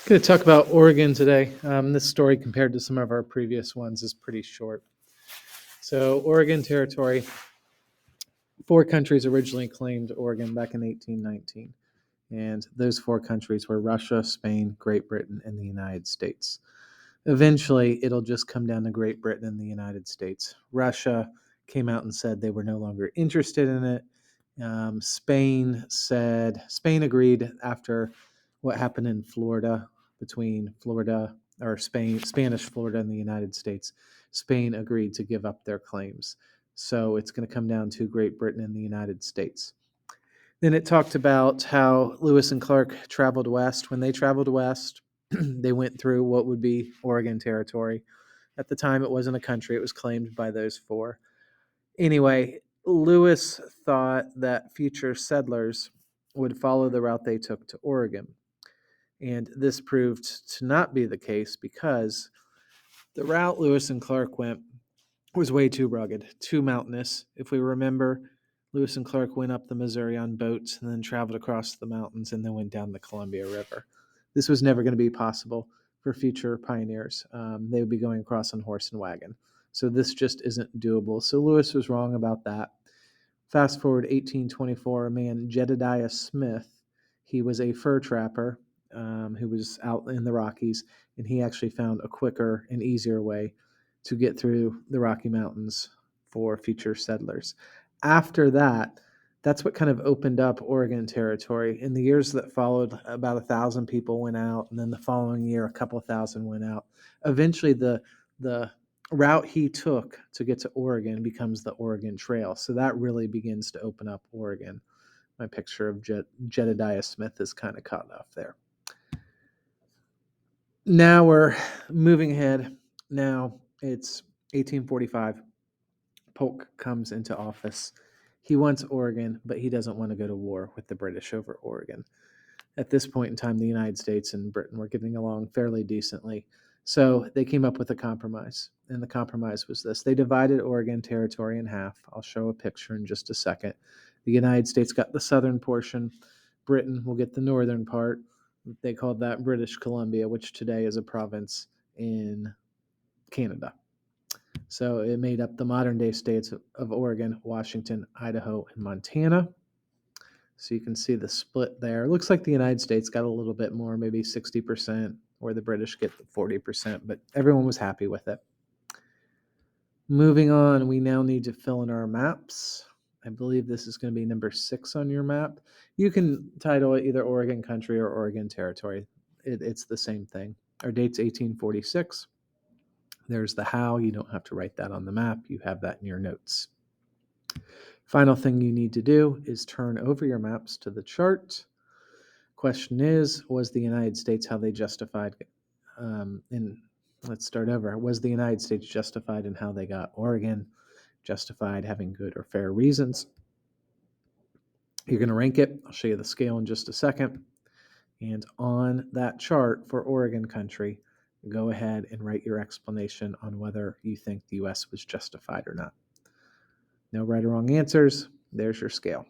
Going to talk about Oregon today. This story, compared to some of our previous ones, is pretty short. So, Oregon Territory, four countries originally claimed Oregon back in 1819. And those four countries were Russia, Spain, Great Britain, and the United States. Eventually, it'll just come down to Great Britain and the United States. Russia came out and said they were no longer interested in it. Spain agreed after what happened in Florida, between Florida or Spanish Florida and the United States. Spain agreed to give up their claims. So it's going to come down to Great Britain and the United States. Then it talked about how Lewis and Clark traveled west. When they traveled west, they went through what would be Oregon Territory. At the time, it wasn't a country, it was claimed by those four. Anyway, Lewis thought that future settlers would follow the route they took to Oregon. And this proved to not be the case because the route Lewis and Clark went was way too rugged, too mountainous. If we remember, Lewis and Clark went up the Missouri on boats and then traveled across the mountains and then went down the Columbia River. This was never going to be possible for future pioneers. They would be going across on horse and wagon. So this just isn't doable. So Lewis was wrong about that. Fast forward 1824, a man, Jedediah Smith, he was a fur trapper who was out in the Rockies, and he actually found a quicker and easier way to get through the Rocky Mountains for future settlers. After that, that's what kind of opened up Oregon Territory. In the years that followed, about 1,000 people went out, and then the following year, a couple thousand went out. Eventually, the route he took to get to Oregon becomes the Oregon Trail. So that really begins to open up Oregon. My picture of Jedediah Smith is kind of caught off there. Now we're moving ahead. Now it's 1845. Polk comes into office. He wants Oregon, but he doesn't want to go to war with the British over Oregon. At this point in time, the United States and Britain were getting along fairly decently. So they came up with a compromise. And the compromise was this: they divided Oregon Territory in half. I'll show a picture in just a second. The United States got the southern portion. Britain will get the northern part. They called that British Columbia, which today is a province in Canada. So it made up the modern day states of Oregon, Washington, Idaho, and Montana. So you can see the split there. It looks like the United States got a little bit more, maybe 60%, or the British get the 40%, but everyone was happy with it. Moving on, we now need to fill in our maps. I believe this is going to be number 6 on your map. You can title it either Oregon Country or Oregon Territory. It's the same thing. Our date's 1846. There's the how. You don't have to write that on the map. You have that in your notes. Final thing you need to do is turn over your maps to the chart. Question is, was the United States how they justified let's start over. Was the United States justified in how they got Oregon? Justified having good or fair reasons? You're going to rank it. I'll show you the scale in just a second. And on that chart for Oregon country, go ahead and write your explanation on whether you think the U.S. was justified or not. No right or wrong answers. There's your scale.